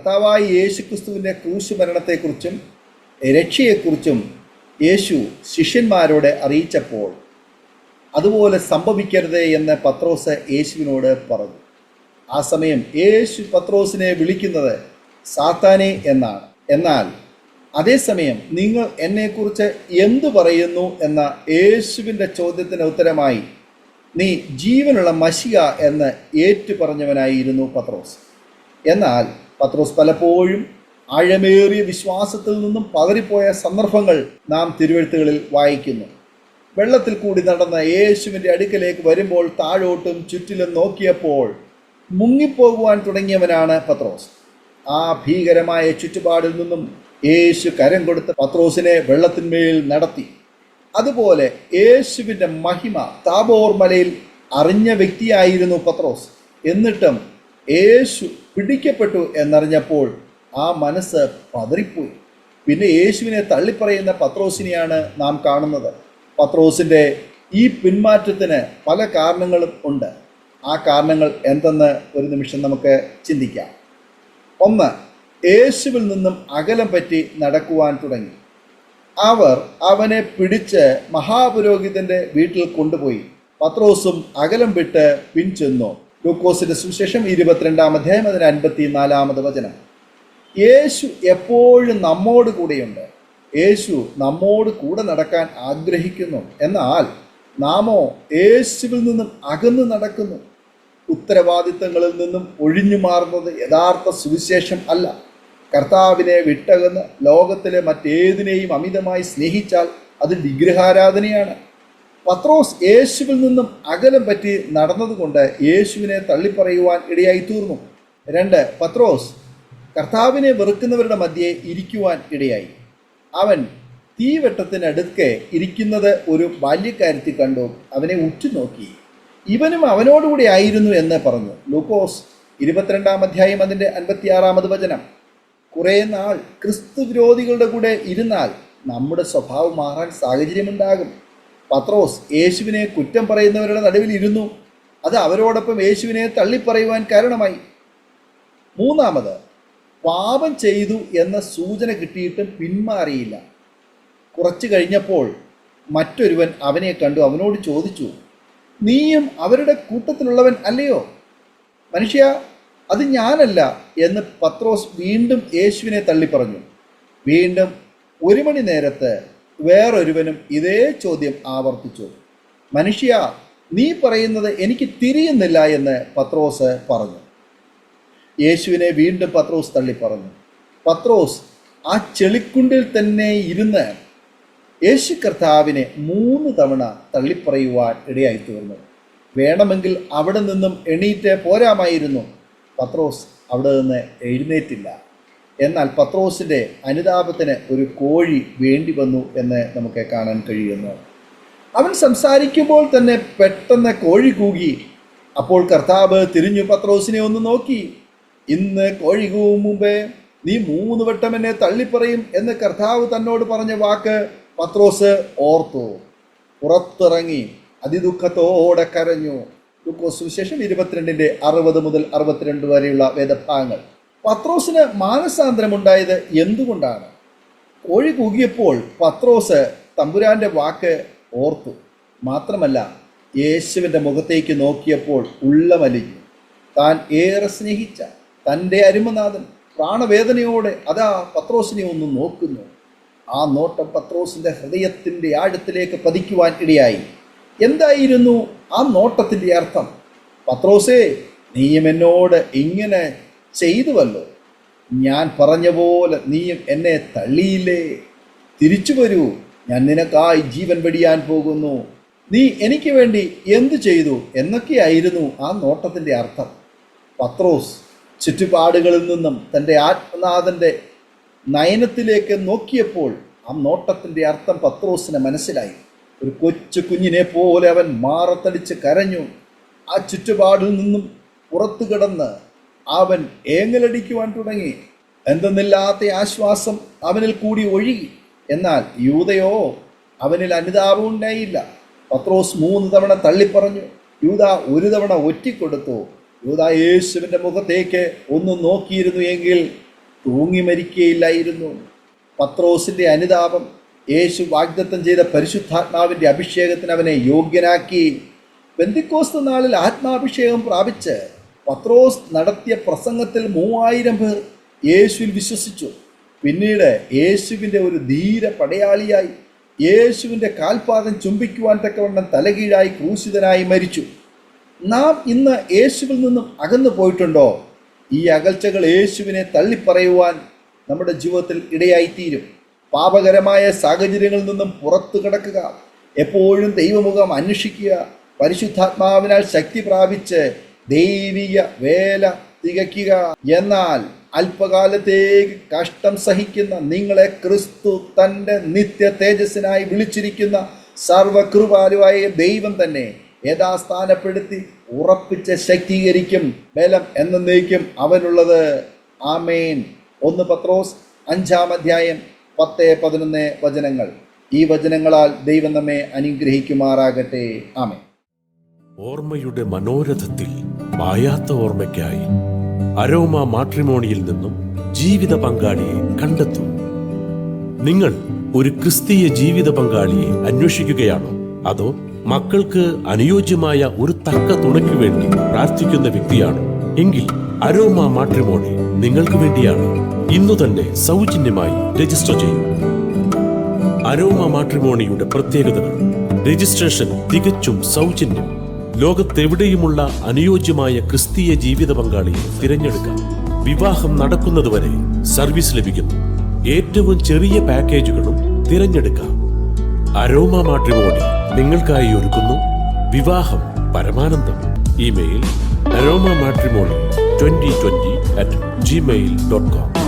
കർത്താവായ യേശു ക്രിസ്തുവിൻ്റെ ക്രൂശ് മരണത്തെക്കുറിച്ചും രക്ഷയെക്കുറിച്ചും യേശു ശിഷ്യന്മാരോട് അറിയിച്ചപ്പോൾ അതുപോലെ സംഭവിക്കരുത് എന്ന് പത്രോസ് യേശുവിനോട് പറഞ്ഞു. ആ സമയം യേശു പത്രോസിനെ വിളിക്കുന്നത് സാത്താനെ എന്നാണ്. എന്നാൽ അതേസമയം നിങ്ങൾ എന്നെക്കുറിച്ച് എന്തു പറയുന്നു എന്ന യേശുവിൻ്റെ ചോദ്യത്തിന് ഉത്തരമായി നീ ജീവനുള്ള മശിഹ എന്ന് ഏറ്റുപറഞ്ഞവനായിരുന്നു പത്രോസ്. എന്നാൽ പത്രോസ് പലപ്പോഴും ആഴമേറിയ വിശ്വാസത്തിൽ നിന്നും പതറിപ്പോയ സന്ദർഭങ്ങൾ നാം തിരുവെഴുത്തുകളിൽ വായിക്കുന്നു. വെള്ളത്തിൽ കൂടി നടന്ന യേശുവിൻ്റെ അടുക്കലേക്ക് വരുമ്പോൾ താഴോട്ടും ചുറ്റിലും നോക്കിയപ്പോൾ മുങ്ങിപ്പോകുവാൻ തുടങ്ങിയവനാണ് പത്രോസ്. ആ ഭീകരമായ ചുറ്റുപാടിൽ നിന്നും യേശു കരം കൊടുത്ത് പത്രോസിനെ വെള്ളത്തിന്മേൽ നടത്തി. അതുപോലെ യേശുവിൻ്റെ മഹിമ താബോർ മലയിൽ അറിഞ്ഞ വ്യക്തിയായിരുന്നു പത്രോസ്. എന്നിട്ടും യേശു പിടിക്കപ്പെട്ടു എന്നറിഞ്ഞപ്പോൾ ആ മനസ്സ് പതറിപ്പോയി. പിന്നെ യേശുവിനെ തള്ളിപ്പറയുന്ന പത്രോസിനെയാണ് നാം കാണുന്നത്. പത്രോസിൻ്റെ ഈ പിന്മാറ്റത്തിന് പല കാരണങ്ങളും ഉണ്ട്. ആ കാരണങ്ങൾ എന്തെന്ന് ഒരു നിമിഷം നമുക്ക് ചിന്തിക്കാം. ഒന്ന്, യേശുവിൽ നിന്നും അകലം പറ്റി നടക്കുവാൻ തുടങ്ങി. അവർ അവനെ പിടിച്ച് മഹാപുരോഹിതൻ്റെ വീട്ടിൽ കൊണ്ടുപോയി. പത്രോസും അകലം വിട്ട് പിൻചെന്നു. ലൂക്കോസിന്റെ സുവിശേഷം 22-ാം അധ്യായം 54-ാമത് വചനം. യേശു എപ്പോഴും നമ്മോട് കൂടെയുണ്ട്. യേശു നമ്മോട് കൂടെ നടക്കാൻ ആഗ്രഹിക്കുന്നു. എന്നാൽ നാമോ യേശുവിൽ നിന്നും അകന്നു നടക്കുന്നു. ഉത്തരവാദിത്തങ്ങളിൽ നിന്നും ഒഴിഞ്ഞു മാറുന്നത് യഥാർത്ഥ സുവിശേഷം അല്ല. കർത്താവിനെ വിട്ടകന്ന് ലോകത്തിലെ മറ്റേതിനെയും അമിതമായി സ്നേഹിച്ചാൽ അത് വിഗ്രഹാരാധനയാണ്. പത്രോസ് യേശുവിൽ നിന്നും അകലം പറ്റി നടന്നതുകൊണ്ട് യേശുവിനെ തള്ളിപ്പറയുവാൻ ഇടയായി തീർന്നു. 2, പത്രോസ് കർത്താവിനെ വെറുക്കുന്നവരുടെ മധ്യേ ഇരിക്കുവാൻ ഇടയായി. അവൻ തീവെട്ടത്തിനടുക്കെ ഇരിക്കുന്നത് ഒരു ബാല്യക്കാരത്തി കണ്ടു. അവനെ ഉറ്റുനോക്കി. ഇവനും അവനോടുകൂടി ആയിരുന്നു എന്ന് പറഞ്ഞു. ലൂക്കോസ് 22-ാം അധ്യായം 56-ാമത് വചനം. കുറേ നാൾ ക്രിസ്തു വിരോധികളുടെ കൂടെ ഇരുന്നാൽ നമ്മുടെ സ്വഭാവം മാറാൻ സാഹചര്യമുണ്ടാകും. പത്രോസ് യേശുവിനെ കുറ്റം പറയുന്നവരുടെ നടുവിൽ ഇരുന്നു. അത് അവരോടൊപ്പം യേശുവിനെ തള്ളിപ്പറയുവാൻ കാരണമായി. 3, പാപം ചെയ്തു എന്ന സൂചന കിട്ടിയിട്ടും പിന്മാറിയില്ല. കുറച്ചു കഴിഞ്ഞപ്പോൾ മറ്റൊരുവൻ അവനെ കണ്ടു. അവനോട് ചോദിച്ചു, നീയും അവരുടെ കൂട്ടത്തിലുള്ളവൻ അല്ലയോ? മനുഷ്യ, അത് ഞാനല്ല എന്ന് പത്രോസ് വീണ്ടും യേശുവിനെ തള്ളിപ്പറഞ്ഞു. വീണ്ടും 1 മണി നേരത്ത് വേറൊരുവനും ഇതേ ചോദ്യം ആവർത്തിച്ചു. മനുഷ്യ, നീ പറയുന്നത് എനിക്ക് തിരിയുന്നില്ല എന്ന് പത്രോസ് പറഞ്ഞു. യേശുവിനെ വീണ്ടും പത്രോസ് തള്ളിപ്പറഞ്ഞു. പത്രോസ് ആ ചെളിക്കുണ്ടിൽ തന്നെ ഇരുന്ന് യേശു കർത്താവിനെ 3 തവണ തള്ളിപ്പറയുവാൻ ഇടയായി തീർന്നു. വേണമെങ്കിൽ അവിടെ നിന്നും എണീറ്റ് പോരാമായിരുന്നു. പത്രോസ് അവിടെ നിന്ന് എഴുന്നേറ്റില്ല. എന്നാൽ പത്രോസിൻ്റെ അനുതാപത്തിന് ഒരു കോഴി വേണ്ടി വന്നു എന്ന് നമുക്ക് കാണാൻ കഴിയുന്നു. അവൻ സംസാരിക്കുമ്പോൾ തന്നെ പെട്ടെന്ന് കോഴി കൂകി. അപ്പോൾ കർത്താവ് തിരിഞ്ഞു പത്രോസിനെ ഒന്ന് നോക്കി. ഇന്ന് കോഴി കൂവും മുമ്പേ നീ 3 വട്ടം എന്നെ തള്ളിപ്പറയും എന്ന് കർത്താവ് തന്നോട് പറഞ്ഞ വാക്ക് പത്രോസ് ഓർത്തു. പുറത്തിറങ്ങി അതിദുഃഖത്തോടെ കരഞ്ഞു. ലൂക്കോസ് സുവിശേഷം 22-ന്റെ 60 മുതൽ 62 വരെയുള്ള വേദഭാഗങ്ങൾ. പത്രോസിന് മാനസാന്തരമുണ്ടായത് എന്തുകൊണ്ടാണ്? കോഴി കൂകിയപ്പോൾ പത്രോസ് തമ്പുരാന്റെ വാക്ക് ഓർത്തു. മാത്രമല്ല, യേശുവിൻ്റെ മുഖത്തേക്ക് നോക്കിയപ്പോൾ ഉള്ളമലിഞ്ഞു. താൻ ഏറെ സ്നേഹിച്ച തൻ്റെ അരുമനാഥൻ പ്രാണവേദനയോടെ അതാ പത്രോസിനെ ഒന്ന് നോക്കുന്നു. ആ നോട്ടം പത്രോസിൻ്റെ ഹൃദയത്തിൻ്റെ ആഴത്തിലേക്ക് പതിക്കുവാൻ ഇടയായി. എന്തായിരുന്നു ആ നോട്ടത്തിൻ്റെ അർത്ഥം? പത്രോസേ, നീയും എന്നോട് ഇങ്ങനെ ചെയ്തുവല്ലോ. ഞാൻ പറഞ്ഞ പോലെ നീയും എന്നെ തള്ളിയില്ലേ? തിരിച്ചു വരൂ, ഞാൻ നിനക്കായി ജീവൻ വെടിയാൻ പോകുന്നു. നീ എനിക്ക് വേണ്ടി എന്തു ചെയ്തു എന്നൊക്കെയായിരുന്നു ആ നോട്ടത്തിൻ്റെ അർത്ഥം. പത്രോസ് ചുറ്റുപാടുകളിൽ നിന്നും തൻ്റെ ആത്മനാഥൻ്റെ നയനത്തിലേക്ക് നോക്കിയപ്പോൾ ആ നോട്ടത്തിൻ്റെ അർത്ഥം പത്രോസിന് മനസ്സിലായി. ഒരു കൊച്ചു കുഞ്ഞിനെ പോലെ അവൻ മാറത്തടിച്ച് കരഞ്ഞു. ആ ചുറ്റുപാടിൽ നിന്നും പുറത്തു കിടന്ന് അവൻ ഏങ്ങലടിക്കുവാൻ തുടങ്ങി. എന്തെന്നില്ലാത്ത ആശ്വാസം അവനിൽ കൂടി ഒഴുകി. എന്നാൽ യൂദയോ അവനിൽ അനുതാപം ഉണ്ടായില്ല. പത്രോസ് 3 തവണ തള്ളിപ്പറഞ്ഞു. യൂദ 1 തവണ ഒറ്റിക്കൊടുത്തു. യൂദ യേശുവിൻ്റെ മുഖത്തേക്ക് ഒന്ന് നോക്കിയിരുന്നു എങ്കിൽ തൂങ്ങി മരിക്കുകയില്ലായിരുന്നു. പത്രോസിൻ്റെ അനുതാപം യേശു വാഗ്ദത്തം ചെയ്ത പരിശുദ്ധാത്മാവിൻ്റെ അഭിഷേകത്തിന് അവനെ യോഗ്യനാക്കി. പെന്തിക്കോസ്ത് നാളിൽ ആത്മാഭിഷേകം പ്രാപിച്ച് പത്രോസ് നടത്തിയ പ്രസംഗത്തിൽ 3000 പേർ യേശുവിൽ വിശ്വസിച്ചു. പിന്നീട് യേശുവിൻ്റെ ഒരു ധീര പടയാളിയായി യേശുവിൻ്റെ കാൽപാദം ചുംബിക്കുവാൻ തക്കവണ്ണം തലകീഴായി ക്രൂശിതനായി മരിച്ചു. നാം ഇന്ന് യേശുവിൽ നിന്നും അകന്നു പോയിട്ടുണ്ടോ? ഈ അകൽച്ചകൾ യേശുവിനെ തള്ളിപ്പറയുവാൻ നമ്മുടെ ജീവിതത്തിൽ ഇടയായിത്തീരും. പാപകരമായ സാഹചര്യങ്ങളിൽ നിന്നും പുറത്തു കിടക്കുക, എപ്പോഴും ദൈവമുഖം അന്വേഷിക്കുക, പരിശുദ്ധാത്മാവിനാൽ ശക്തി പ്രാപിച്ച് ദൈവിക വേല തികയ്ക്കുക. എന്നാൽ അല്പകാലത്തേക്ക് കഷ്ടം സഹിക്കുന്ന നിങ്ങളെ ക്രിസ്തു തൻ്റെ നിത്യ തേജസ്സിനായി വിളിച്ചിരിക്കുന്ന സർവകൃപാലുവായ ദൈവം തന്നെ യഥാസ്ഥാനപ്പെടുത്തി ഉറപ്പിച്ച് ശക്തീകരിക്കും. ബലം എന്നേക്കും അവനുള്ളത്. ആമേൻ. 1 പത്രോസ് 5-ാം അധ്യായം 10-11 വചനങ്ങൾ. ഈ വചനങ്ങളാൽ ദൈവം നമ്മെ അനുഗ്രഹിക്കുമാറാകട്ടെ. ആമേൻ. ഓർമ്മയുടെ മനോരഥത്തിൽ മായാത്ത ഓർമ്മയ്ക്കായി അരോമ മാട്രിമോണിയിൽ നിന്നും ജീവിത പങ്കാളിയെ കണ്ടെത്തൂ. നിങ്ങൾ ഒരു ക്രിസ്തീയ ജീവിത പങ്കാളിയെ അന്വേഷിക്കുകയാണോ? അതോ മക്കൾക്ക് അനുയോജ്യമായ ഒരു തക്ക തുണയ്ക്ക് വേണ്ടി പ്രാർത്ഥിക്കുന്ന വ്യക്തിയാണോ? എങ്കിൽ അരോമ മാട്രിമോണി നിങ്ങൾക്ക് വേണ്ടിയാണ്. ഇന്നു തന്നെ സൗജന്യമായി രജിസ്റ്റർ ചെയ്യൂ. അരോമ മാട്രിമോണിയുടെ പ്രത്യേകതകൾ: രജിസ്ട്രേഷൻ തികച്ചും സൗജന്യം. ലോകത്തെവിടെയുമുള്ള അനുയോജ്യമായ ക്രിസ്തീയ ജീവിത പങ്കാളിയെ തിരഞ്ഞെടുക്കാം. വിവാഹം നടക്കുന്നതുവരെ സർവീസ് ലഭിക്കുന്നു. ഏറ്റവും ചെറിയ പാക്കേജുകളും തിരഞ്ഞെടുക്കാം. അരോമ മാട്രിമോണി നിങ്ങൾക്കായി ഒരുക്കുന്നു വിവാഹം പരമാനന്ദം. Email aroma matrimony2020@gmail.com